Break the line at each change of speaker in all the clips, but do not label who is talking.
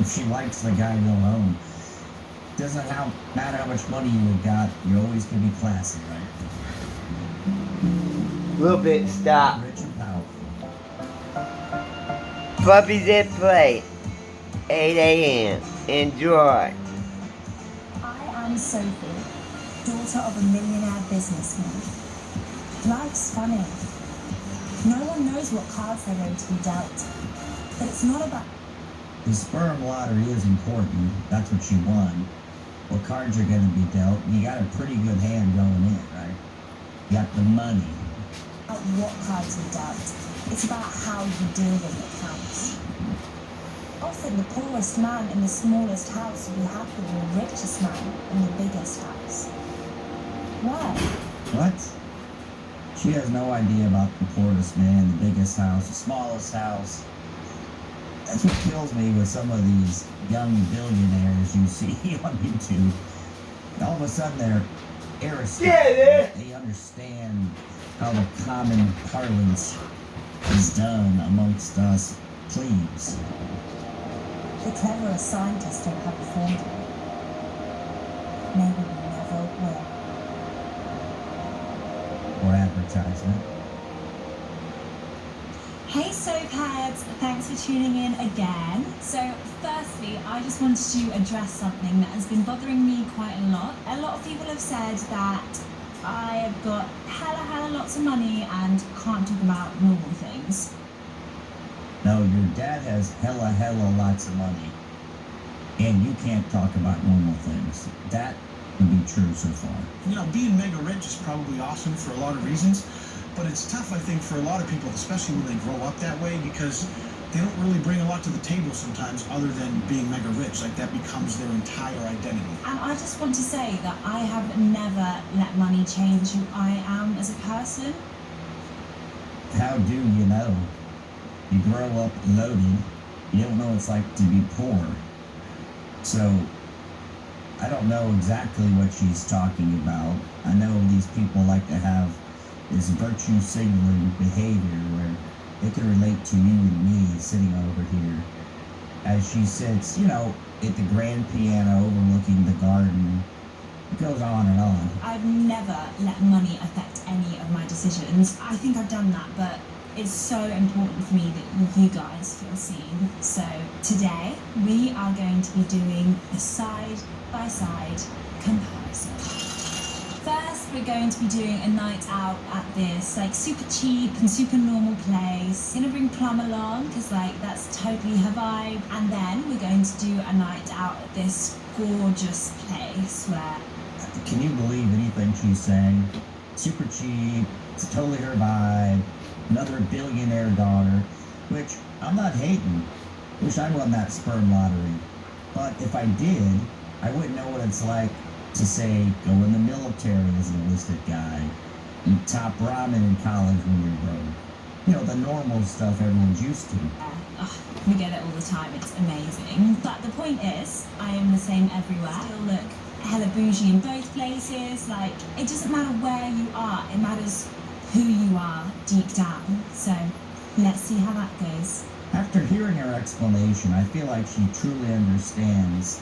If she likes the guy you'll own, doesn't matter how much money you got, you're always gonna be classy, right?
Little bit stop.
Rich and powerful.
Puppies at play. 8 a.m. Enjoy.
I am Sophie, daughter of a millionaire businessman. Life's funny. No one knows what cards they're going to be dealt. But it's not about...
The sperm lottery is important. That's what you won. What cards are going to be dealt? You got a pretty good hand going in, right? You got the money.
what cards are dealt. It's about how you deal with it counts. Often the poorest man in the smallest house will be happier than the richest man in the biggest house. Why?
What? She has no idea about the poorest man, the biggest house, the smallest house. That's what kills me with some of these young billionaires you see on YouTube. All of a sudden they're aristocrats. They understand how the common parlance is done amongst us plebes.
The cleverest scientists don't have a formula. Maybe we never will.
Or advertisement.
Hey Soapheads, thanks for tuning in again. So firstly, I just wanted to address something that has been bothering me quite a lot. A lot of people have said that I've got hella lots of money and can't talk about normal things.
No, your dad has hella lots of money. And you can't talk about normal things. That would be true so far.
You know, being mega rich is probably awesome for a lot of reasons, but it's tough, I think, for a lot of people, especially when they grow up that way, because they don't really bring a lot to the table sometimes other than being mega rich. Like, that becomes their entire identity.
And I just want to say that I have never let money change who I am as a person.
How do you know? You grow up loaded. You don't know what it's like to be poor. So, I don't know exactly what she's talking about. I know these people like to have this virtue signaling behavior where they can relate to you and me sitting over here as she sits, you know, at the grand piano overlooking the garden. It goes on and on.
I've never let money affect any of my decisions. I think I've done that, but it's so important for me that you guys feel seen. So today we are going to be doing a side-by-side comparison. First, we're going to be doing a night out at this like super cheap and super normal place. Gonna bring Plum along because like that's totally her vibe. And then we're going to do a night out at this gorgeous place where...
Can you believe anything she's saying? Super cheap, it's totally her vibe. Another billionaire daughter, which I'm not hating. Wish I won that sperm lottery. But if I did, I wouldn't know what it's like to say, go in the military as an enlisted guy, eat top ramen in college when you're broke. You know, the normal stuff everyone's used to.
We get it all the time, it's amazing. But the point is, I am the same everywhere. Still look hella bougie in both places. Like, it doesn't matter where you are, it matters who you are deep down. So let's see how that goes.
After hearing her explanation, I feel like she truly understands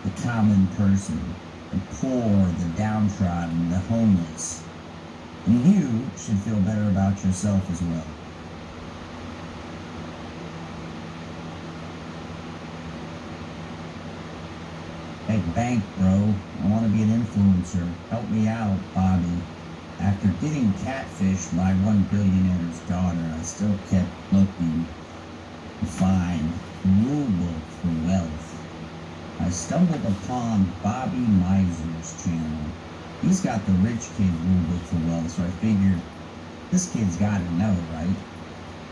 the common person, the poor, the downtrodden, the homeless. And you should feel better about yourself as well. Make bank, bro. I want to be an influencer. Help me out, Bobby. After getting catfished by one billionaire's daughter, I still kept looking to find rulebook for wealth. I stumbled upon Bobby Miser's channel. He's got the rich kid rulebook for wealth, so I figured this kid's got to know, right?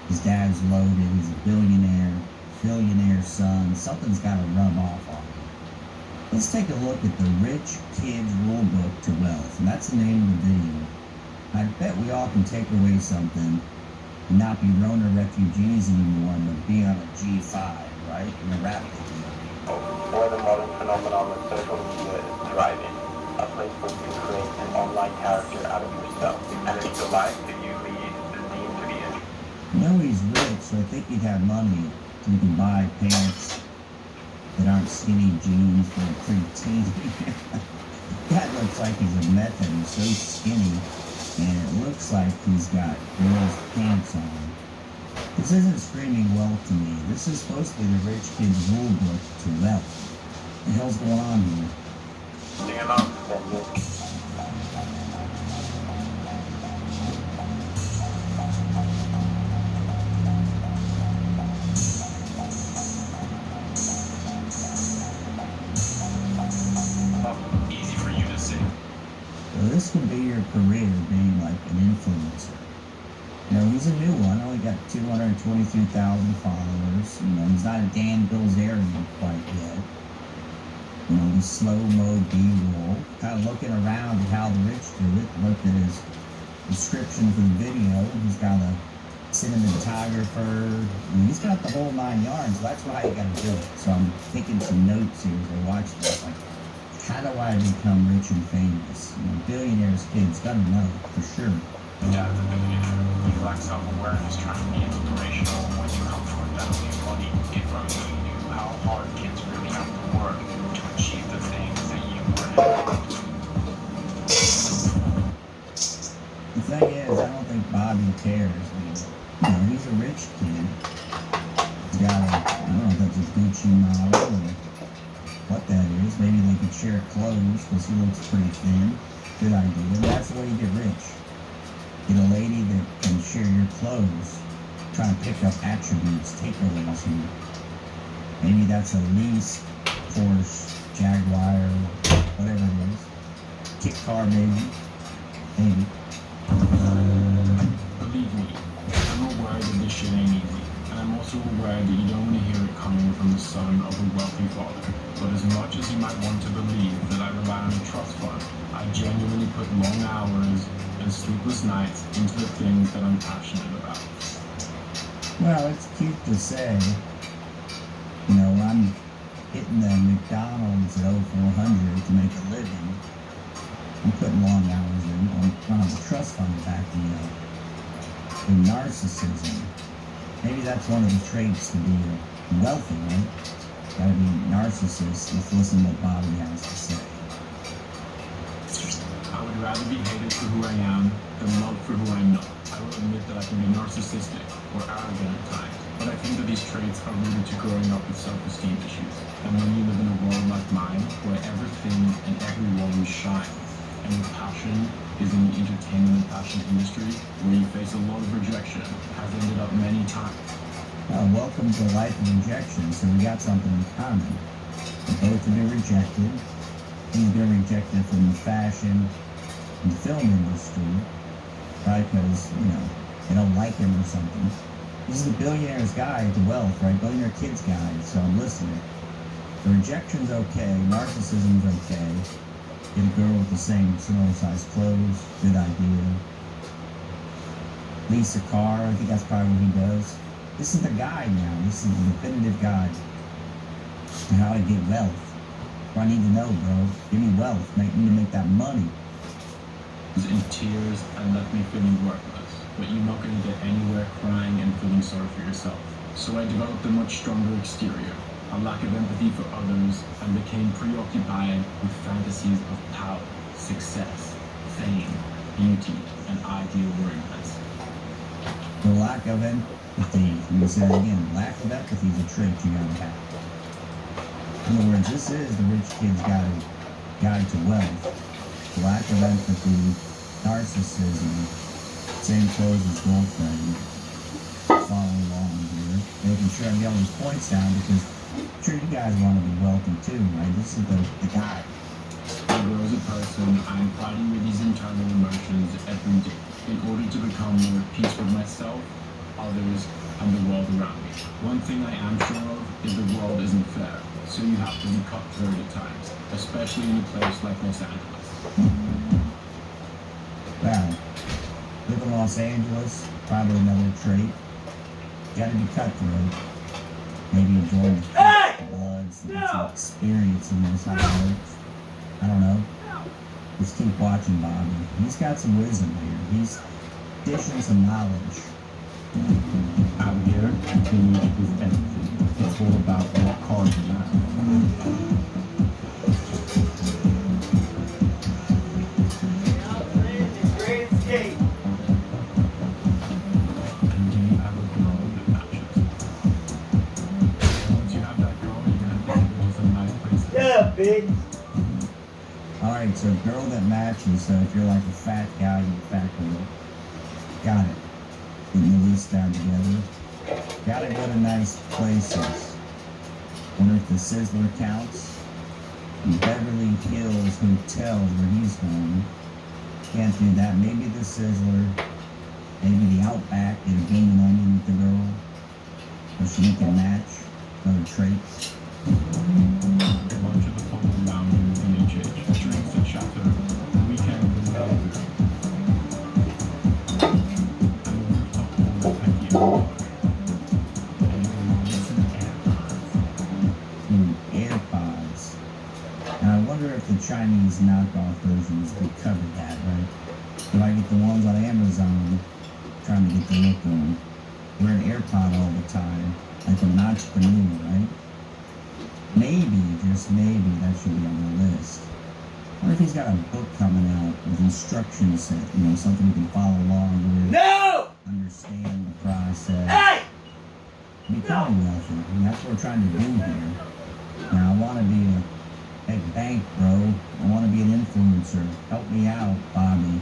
His dad's loaded, he's a billionaire son. Something's got to rub off on him. Let's take a look at the Rich Kid's Rulebook to Wealth, and that's the name of the video. I bet we all can take away something and not be Rona refugees anymore, but be on a G5, right? In the rabbit hole.
Where the modern phenomenon of social media is thriving, a place where you create an online character out of yourself, and it's the life that you lead is deemed to be interesting.
You know he's rich, so I think he'd have money so he can buy pants that aren't skinny jeans for a preteen. That looks like he's a meth head. He's so skinny, and it looks like he's got girls' pants on. This isn't screaming wealth to me. This is supposed to be the rich kid's rule book to wealth. What the hell's going on here?
Sing along, Benji.
Easy for you to see.
So this could be your career, being like an influencer. You know, he's a new one. Only got 223,000 followers. You know, he's not a Dan Bilzerian quite yet. You know, he's slow-mo B-roll. Kind of looking around at how the rich do it. Looked at his description for the video. He's got a cinematographer. I mean, he's got the whole 9 yards. So that's why you got to do it. So I'm taking some notes here as I watch this. Like, how do I become rich and famous? You know, billionaires' kids gotta know for sure.
Dad, the billionaire, you lack self-awareness trying to be inspirational when you come from a family of money. If only you knew how hard kids really have to work to achieve the things that you were able to.
The thing is, I don't think Bobby cares. I mean, you know, he's a rich kid. He's got a, I don't know if that's a Gucci model or what that is. Maybe they could share clothes because he looks pretty thin. Good idea. And that's the way you get rich. Get a lady that can share your clothes. Try to pick up attributes, takeaways here. Maybe that's a lease, Porsche, Jaguar, whatever it is. Kit car maybe. Maybe.
Believe me, I'm aware that this shit ain't easy. And I'm also aware that you don't want to hear it coming from the son of a wealthy father. But as much as you might want to believe that I rely on a trust fund, I genuinely put long hours and sleepless nights into the things that I'm passionate about.
Well, it's cute to say. You know, I'm hitting the McDonald's at 0400 to make a living. I'm putting long hours in. I don't have a trust fund backing me up. And narcissism. Maybe that's one of the traits to be wealthy, right? Gotta be narcissist. Let's listen to what Bobby has to say.
I would rather be hated for who I am than loved for who I'm not. I will admit that I can be narcissistic or arrogant at times, but I think that these traits are rooted to growing up with self-esteem issues. And when you live in a world like mine, where everything and everyone shines, and your passion is in the entertainment and fashion industry, where you face a lot of rejection, has ended up many times.
Welcome to a life of rejection, so we got something in common. We both have been rejected. He's been rejected from the fashion and film industry, right? Because, you know, they don't like him or something. This is the billionaire's guide to wealth, right? Billionaire kid's guide, so I'm listening. The rejection's okay, narcissism's okay. Get a girl with the same similar size clothes, good idea. Lease a car, I think that's probably what he does. This is the guide now. This is the definitive guide to how to get wealth. What I need to know, bro. Give me wealth. Need to make that money.
In tears and left me feeling worthless, but you're not going to get anywhere crying and feeling sorry for yourself. So I developed a much stronger exterior, a lack of empathy for others, and became preoccupied with fantasies of power, success, fame, beauty, and ideal worthiness.
The lack of empathy. Let me say it again. Lack of empathy is a trait you gotta have. In other words, this is the rich kid's guide to wealth. Lack of empathy, narcissism, same clothes as girlfriend. Following along here, making sure I get all these points down because I'm sure you guys want to be wealthy too, right? This is the guy.
I grow as a person. I'm fighting with these internal emotions every day in order to become more at peace with myself, others, and the world around me. One thing I am sure of is the world isn't fair, so you have to be cutthroat at times, especially in a place like Los Angeles.
Wow. Live in Los Angeles, probably another trait. Gotta be cutthroat. Maybe enjoy the bloods, and some experience in this, how it works. I don't know. Just keep watching Bobby. He's got some wisdom here. He's dishing some knowledge.
Out here, continue with empathy.
It's all about what cards you have. And do you have a girl that matches? Once you have that girl, you're gonna have just a nice place.
Yeah, bitch.
Alright, so girl that matches, so if you're like a fat guy, you're a fat girl. Got it. Getting the list down together. Gotta go to nice places. Wonder if the Sizzler counts. Beverly Hills Hotel where he's going. Can't do that. Maybe the Sizzler. Maybe the Outback. Get a game and onion with the girl. So she can match other traits.
Lunch at the Polo Lounge in DHH. Drinks at Chateau. Weekend in Malibu. And the rooftop pool at Pecky Park.
AirPods. And I wonder if the Chinese knockoff versions could cover that, right? If I get the ones on Amazon, trying to get the look on, wear an AirPod all the time, like an entrepreneur, right? Maybe, just maybe, that should be on the list. I wonder if he's got a book coming out with instruction set, something you can follow along with.
No!
Understand the process.
Hey!
Becoming wealthy. And that's what we're trying to do here. Now, I want to be a big bank, bro. I want to be an influencer. Help me out, Bobby.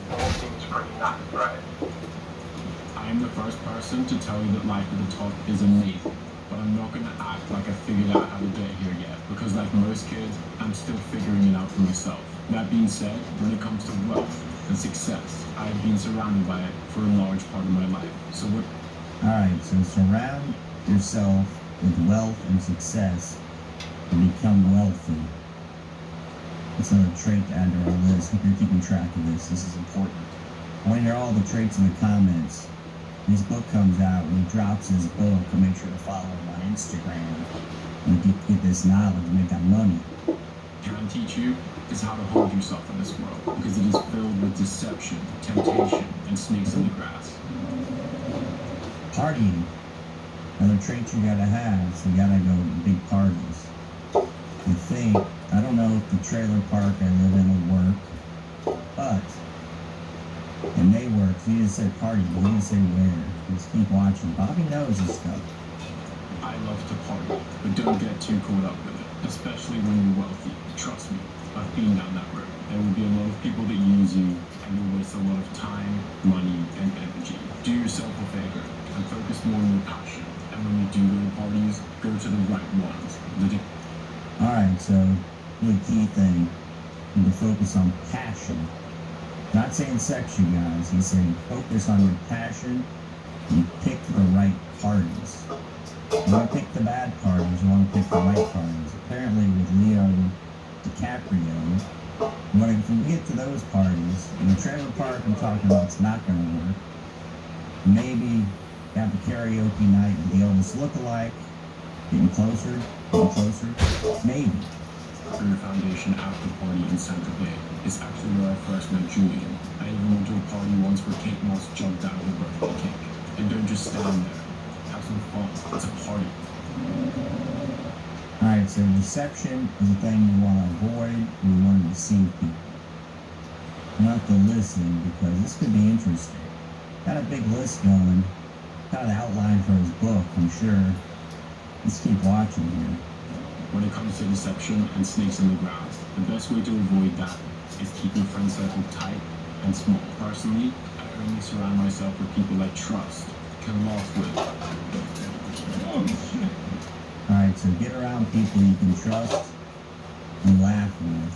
The whole thing's pretty nice, right?
I am the first person to tell you that life at the top is amazing, but I'm not going to act like I figured out how to get here yet, because like most kids, I'm still figuring it out for myself. That being said, when it comes to wealth and success, I've been surrounded by it for a large part of my life. So what?
Alright, so surround yourself with wealth and success to become wealthy. That's another trait to add to our list. Hope you're keeping track of this. This is important. I want to hear all the traits in the comments. When his book comes out, when he drops his book, I'll make sure to follow him on Instagram and get this knowledge and make that money.
Can I teach you is how to hold yourself in this world, because it is filled with deception, temptation, and snakes in the grass.
Partying. Another trait you gotta have, so you gotta go to big parties. I don't know if the trailer park I live in will work, but it may work. He didn't say party, he didn't say where. Just keep watching. Bobby knows his stuff.
I love to party, but don't get too caught up with it, especially when you're wealthy. Trust me, I've been down that road. There will be a lot of people that use you, and you'll waste a lot of time, money, and energy. Do yourself a favor and focus more on your passion. And when you do go to parties, go to the right ones.
Alright, so really key thing, you need to focus on passion. Not saying sex, you guys. He's saying focus on your passion and pick the right parties. You want to pick the bad parties, you want to pick the right parties. Apparently with Leo DiCaprio, if we get to those parties, in the trailer park I'm talking about, it's not going to work. Maybe have the karaoke night with the Elvis look-alike, getting closer, maybe.
Career Foundation after party in Santa Bay is actually where I first met Julian. I even went to a party once where Kate Moss jumped out of the birthday cake. And don't just stand there. Have some fun. It's a party.
Alright, so deception is a thing you want to avoid. You want to deceive people. You have to listen because this could be interesting. Got a big list going. Got an outline for his book, I'm sure. Let's keep watching here.
When it comes to deception and snakes in the grass, the best way to avoid that is keeping friend circle tight and small. Personally, I only surround myself with people I trust, can laugh with.
Alright, so get around people you can trust and laugh with.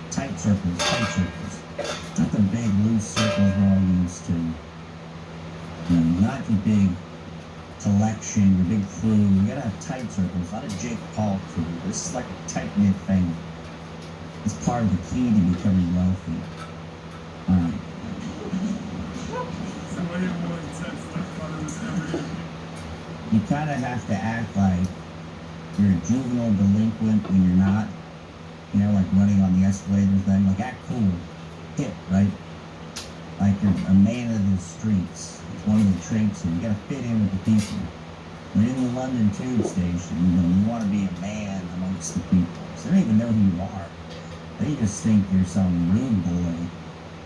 Tight circles. Not the big loose circles we're all used to. Not your big collection, your big crew. You gotta have tight circles, not a Jake Paul crew. This is like a tight-knit family. It's part of the key to becoming wealthy. Alright. You kind of have to act like you're a juvenile delinquent when you're not. Like running on the escalator thing. Like, act cool. Hip, right? Like, you're a man of the streets. It's one of the traits here. You gotta fit in with the people. When in the London tube station, you want to be a man amongst the people. So they don't even know who you are. They just think you're some rude boy.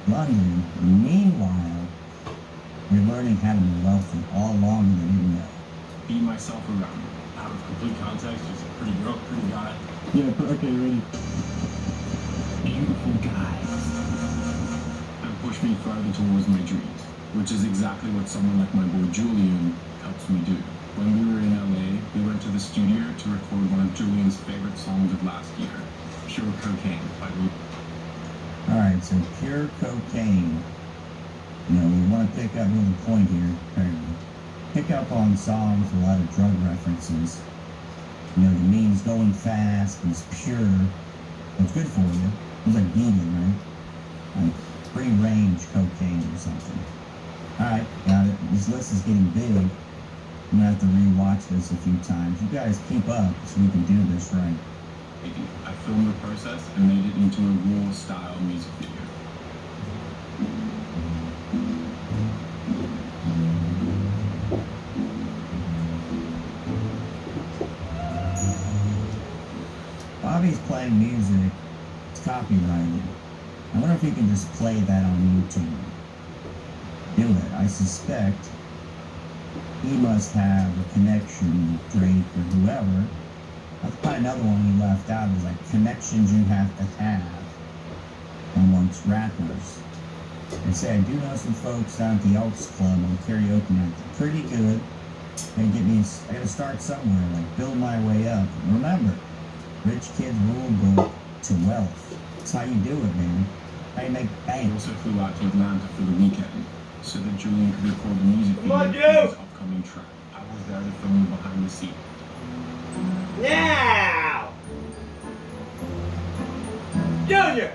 London, meanwhile, you're learning how to be wealthy all along and they didn't know.
Beat myself around. Out of complete context, just a pretty girl, pretty guy.
Yeah, okay, ready.
Beautiful guys. And push me further towards my dreams, which is exactly what someone like my boy Julian helps me do. When we were in LA, we went to the studio to record one of Julian's favorite songs of last year, Pure Cocaine by Luke.
Alright, so pure cocaine. You know, we want to pick up on the point here, apparently. Pick up on songs with a lot of drug references. You know, the means going fast is pure. It's good for you. It's like vegan, right? Like free range cocaine or something. Alright, got it. This list is getting big. I'm gonna have to rewatch this a few times. You guys keep up so we can do this right.
I filmed the process and made it into a raw style music video.
Bobby's playing music. It's copyrighted. I wonder if we can just play that on YouTube. Do it. I suspect he must have a connection with Drake or whoever. That's probably another one he left out is like connections you have to have amongst rappers. They say I do know some folks down at the Elks Club on karaoke night. They're pretty good. They get me. I gotta start somewhere, like build my way up. Remember, rich kids rule book to wealth. That's how you do it, man. How you make
I
bank.
also flew out to Atlanta for the weekend so that Julian could record the music video for his upcoming track. I was there to film the behind the scenes.
Now! Junior!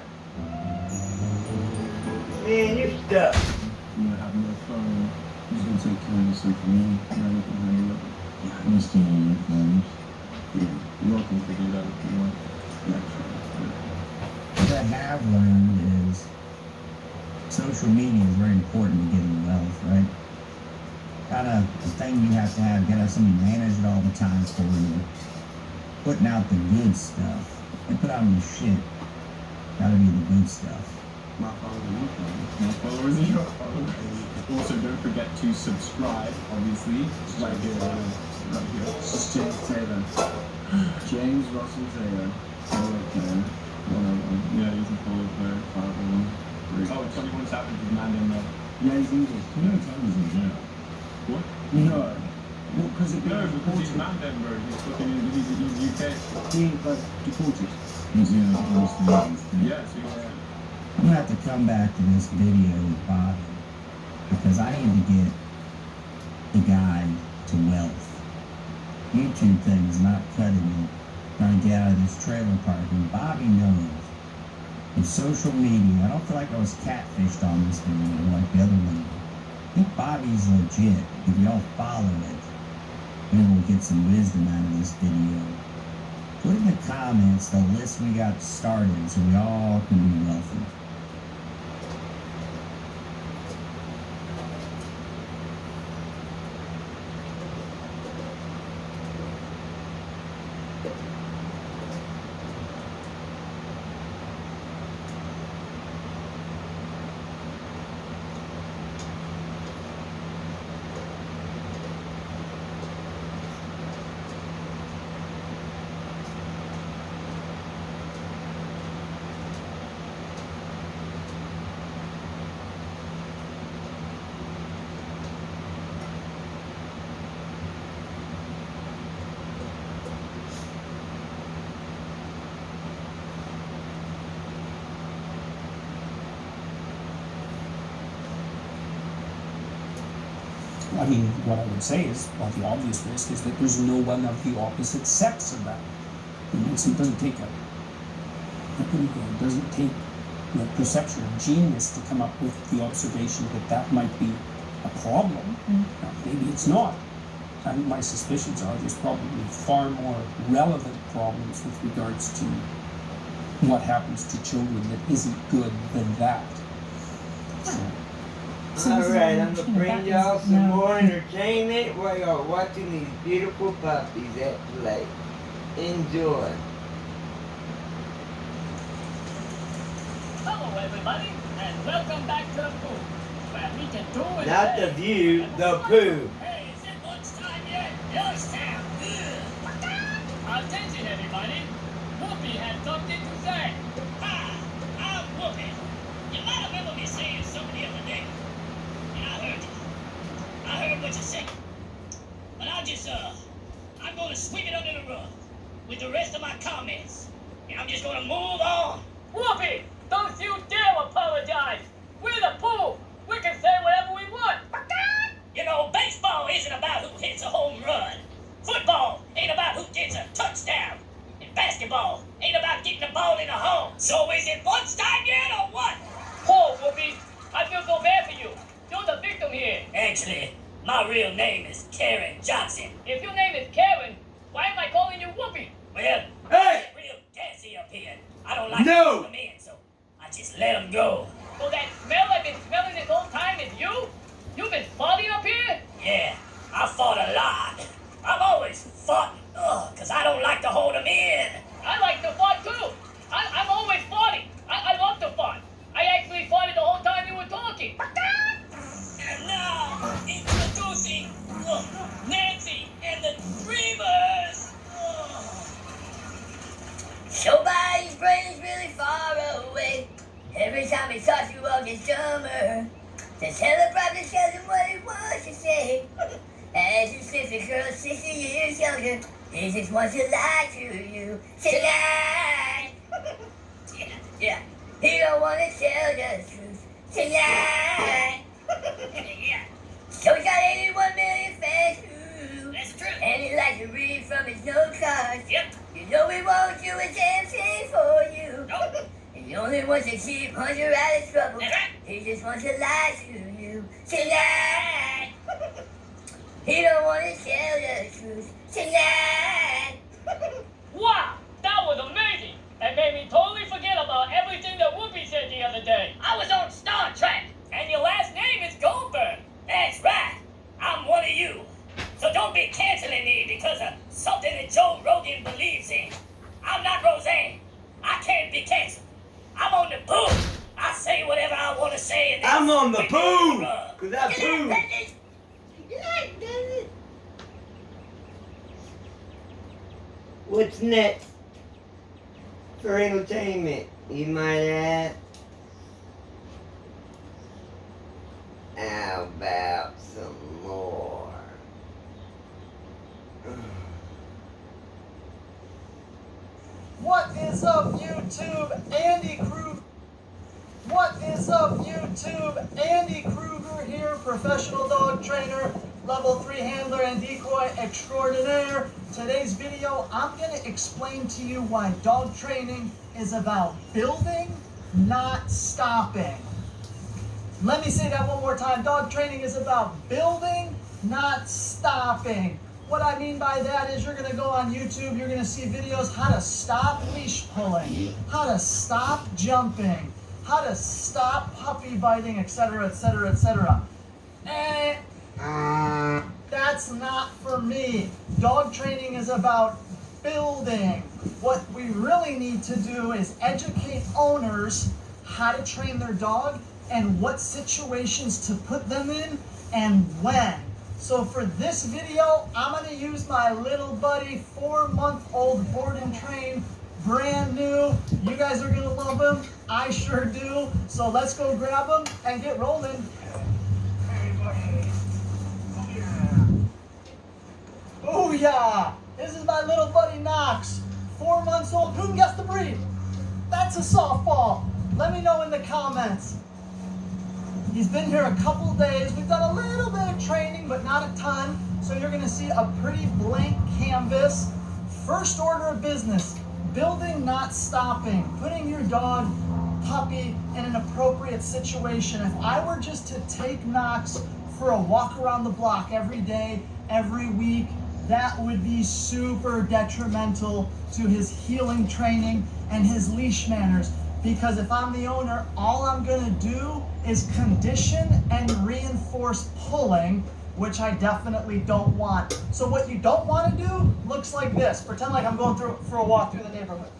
Man, you stuck.
You know, having no phone, he's gonna take care of this thing for me. And I can handle it. Yeah, I understand all your plans. Yeah, you're welcome to do that if you want. Yeah, sure.
What I have learned is social media is very important to getting wealth, right? Gotta, the thing you have to have, gotta have somebody manage it all the time for you. Putting out the good stuff. And put out your shit. Gotta be the good stuff.
My followers are your followers. My followers are your followers. Also, don't forget to subscribe, obviously. Right here, right here. This is James Taylor. James Russell Taylor. Follow player. 101. Yeah, he's a follow player. 501. Oh, 21 Savage is man in there. Yeah, he's English. You know, Tom is in jail. What? No. Well, because he's Mandenburg. He's fucking he's UK. He ain't like deported. He's in yeah, so
I'm gonna have to come back to this video with Bobby because I need to get the guide to wealth. YouTube thing is not cutting it. Trying to get out of this trailer park, and Bobby knows. With social media, I don't feel like I was catfished on this video like the other lady. I think Bobby's legit. If y'all follow it, maybe we'll get some wisdom out of this video. Put in the comments the list we got started so we all can be wealthy.
I mean, what I would say is, well, the obvious risk is that there's no one of the opposite sex of that. You know, so it doesn't take it doesn't take perception of genius to come up with the observation that that might be a problem. Now, maybe it's not. I think my suspicions are there's probably far more relevant problems with regards to what happens to children that isn't good than that. So,
Alright, I'm gonna bring y'all some more entertainment while y'all watching these beautiful puppies at play. Enjoy.
Hello everybody, and welcome back to the pool, where we can do it.
Not the view, the poo.
Hey, is it lunchtime yet? Youngstown. Attention everybody. Whoopi had something to say. Hi, I'm Whoopi. You might remember me saying something the other day. And I heard you. I heard what you said. But I'm gonna sweep it under the rug with the rest of my comments. And I'm just gonna move on. Whoopi! Don't you dare apologize! We're the pool! We can say whatever we want! You know, baseball isn't about who hits a home run. Football ain't about who gets a touchdown. And basketball ain't about getting the ball in the home. So is it lunchtime yet or what? Poor Whoopi, I feel so bad for you. You're the victim here. Actually, my real name is Karen Johnson. If your name is Karen, why am I calling you Whoopi? Well,
Hey!
it's real gassy up here. I don't like
No!
to put them in, so I just let them go. So that smell I've been smelling this whole time is you? You've been farting up here? Yeah, I fought a lot. I've always fought, cause I don't like to hold them in. I like to fart too. I'm always farting. I love to fart. I actually farted the whole time you were talking. And now, introducing Nancy and the Dreamers.
Somebody's brain is really far away. Every time he talks you all get dumber. The teleprompter tells him what he wants to say. As you slip the girl 60 years younger, he just wants to lie to you tonight. Yeah. He don't want to tell the truth tonight. Yeah. So he's got 81 million fans too.
That's true.
And he likes to read from his note cards.
Yep.
You know he won't do a damn thing for you.
Nope.
He only wants to keep Hunter out of trouble.
That's right.
He just wants to lie to you tonight. He don't want to tell the truth tonight.
Wow, that was amazing. That made me totally forget about everything that Whoopi said the other day. I was on Star Trek, and your last name is Goldberg. That's right. I'm one of you. So don't be canceling me because of something that Joe Rogan believes in. I'm not Roseanne. I can't be canceled. I'm on the poo. I say whatever I want to say. And
I'm on the
sweep it
poo!
under the rug.
Cause I poo! What's next for entertainment, you might ask? How about some more?
What is up, YouTube? Andy Kruger. What is up, YouTube? Andy Kruger here, professional dog trainer, level 3 handler and decoy extraordinaire. Today's video, I'm going to explain to you why dog training is about building, not stopping. Let me say that one more time. Dog training is about building, not stopping. What I mean by that is you're going to go on YouTube, you're going to see videos how to stop leash pulling, how to stop jumping, how to stop puppy biting, etc., etc., etc. That's not for me. Dog training is about building. What we really need to do is educate owners how to train their dog and what situations to put them in and when. So for this video, I'm going to use my little buddy, 4-month-old board and train, brand new. You guys are going to love him. I sure do. So let's go grab him and get rolling. Booyah! This is my little buddy Knox, 4 months old. Who can guess the breed? That's a softball. Let me know in the comments. He's been here a couple days. We've done a little bit of training, but not a ton. So you're going to see a pretty blank canvas. First order of business, building, not stopping. Putting your dog, puppy, in an appropriate situation. If I were just to take Knox for a walk around the block every day, every week, that would be super detrimental to his healing training and his leash manners. Because if I'm the owner, all I'm gonna do is condition and reinforce pulling, which I definitely don't want. So what you don't want to do looks like this. Pretend like I'm going for a walk through the neighborhood.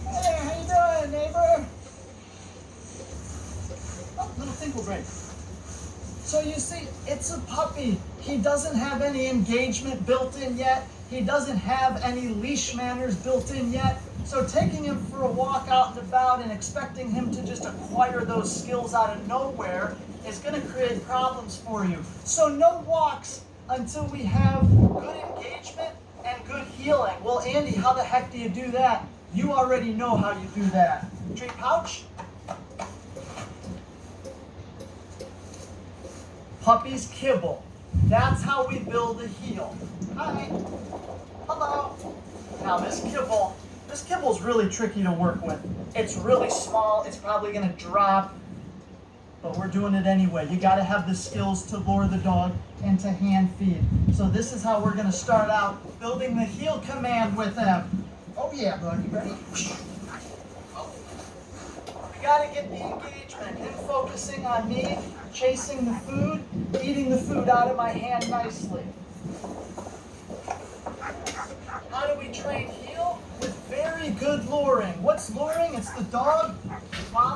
Hey, how you doing, neighbor? Oh, little tinkle break. So you see, it's a puppy. He doesn't have any engagement built in yet. He doesn't have any leash manners built in yet. So taking him for a walk out and about and expecting him to just acquire those skills out of nowhere is going to create problems for you. So no walks until we have good engagement and good healing. Well, Andy, how the heck do you do that? You already know how you do that. Treat pouch. Puppies kibble. That's how we build a heel. Hi. Hello. Now this kibble's really tricky to work with. It's really small. It's probably going to drop. But we're doing it anyway. You got to have the skills to lure the dog and to hand feed. So this is how we're going to start out building the heel command with him. Oh yeah, buddy. Ready? We got to get the engagement. Him focusing on me, chasing the food, eating the food out of my hand nicely. How do we train heel? With very good luring. What's luring? It's the dog.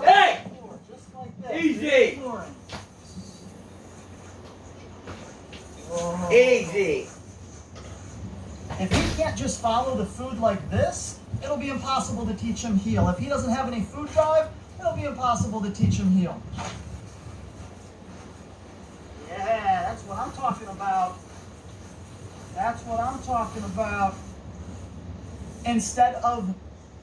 Hey!
Lure, just like this.
Easy.
Luring.
Easy.
If he can't just follow the food like this, it'll be impossible to teach him heel. If he doesn't have any food drive, it'll be impossible to teach him heel. Yeah, that's what I'm talking about. That's what I'm talking about. Instead of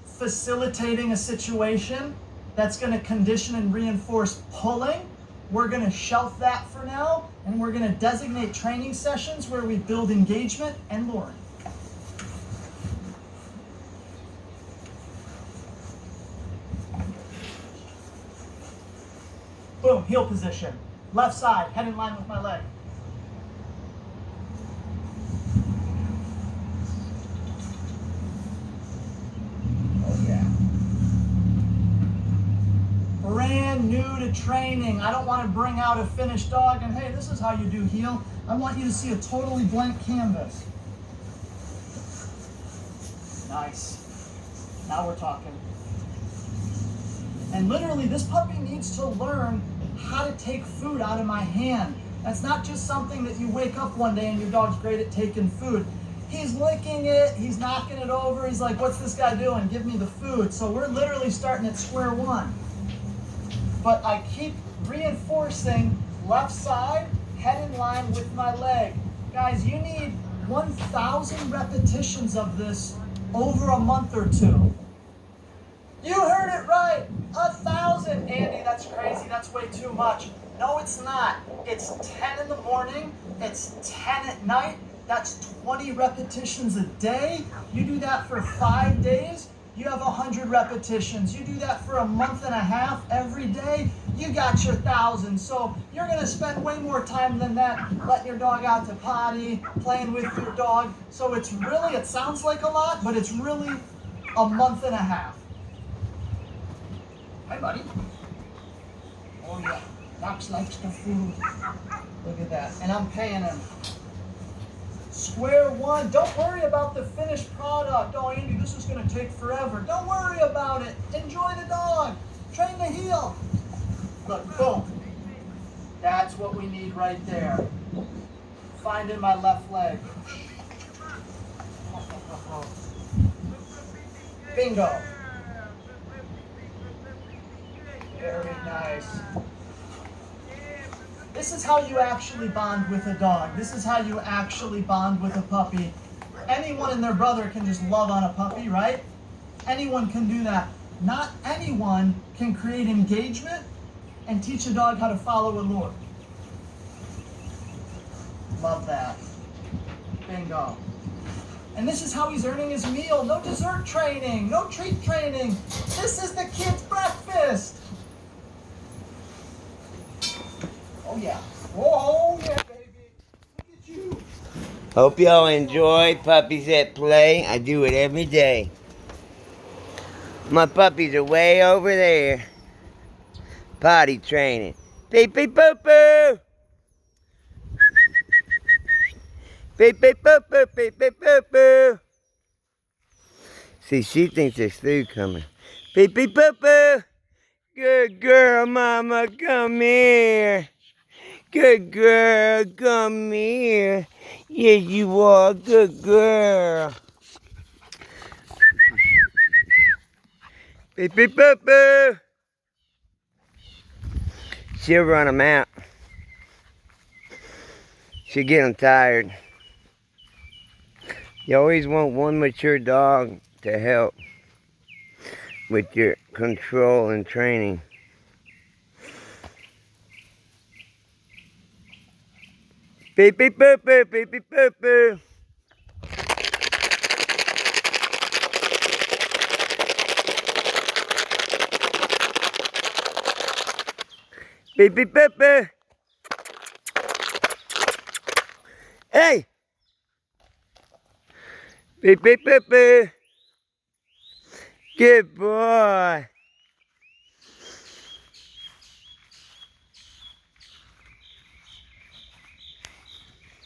facilitating a situation that's going to condition and reinforce pulling, we're going to shelf that for now, and we're going to designate training sessions where we build engagement and luring. Boom, heel position. Left side, head in line with my leg. Oh yeah. Brand new to training. I don't want to bring out a finished dog and hey, this is how you do heel. I want you to see a totally blank canvas. Nice. Now we're talking. And literally, this puppy needs to learn how to take food out of my hand. That's not just something that you wake up one day and your dog's great at taking food. He's licking it, he's knocking it over, he's like, what's this guy doing? Give me the food. So we're literally starting at square one. But I keep reinforcing left side, head in line with my leg. Guys, you need 1,000 repetitions of this over a month or two. You heard it right, 1,000. Andy, that's crazy, that's way too much. No, it's not. It's 10 in the morning, it's 10 at night, that's 20 repetitions a day. You do that for 5 days, you have 100 repetitions. You do that for a month and a half every day, you got your 1,000. So you're gonna spend way more time than that letting your dog out to potty, playing with your dog. So it's really, it sounds like a lot, but it's really a month and a half. Hi, buddy. Oh yeah, Knox likes the food. Look at that, and I'm paying him. Square one, don't worry about the finished product. Oh, Andy, this is gonna take forever. Don't worry about it. Enjoy the dog. Train the heel. Look, boom. That's what we need right there. Finding my left leg. Bingo. Very nice. This is how you actually bond with a dog. This is how you actually bond with a puppy. Anyone and their brother can just love on a puppy, right? Anyone can do that. Not anyone can create engagement and teach a dog how to follow a lure. Love that. Bingo. And this is how he's earning his meal. No dessert training, no treat training. This is the kid's breakfast. Oh yeah. Whoa.
Hope y'all enjoy Puppies at Play. I do it every day. My puppies are way over there. Potty training. Beep beep boo boo. Beep beep boo boo beep beep boo boo. See, she thinks there's food coming. Beep beep boo boo. Good girl, mama, come here. Good girl, come here. Yes, you are. Good girl. Beep beep boo boo. She'll run them out. She'll get them tired. You always want one mature dog to help with your control and training. Beep beep boo boo, beep beep boo boo. Beep beep boo boo. Hey! Beep beep boo boo. Good boy.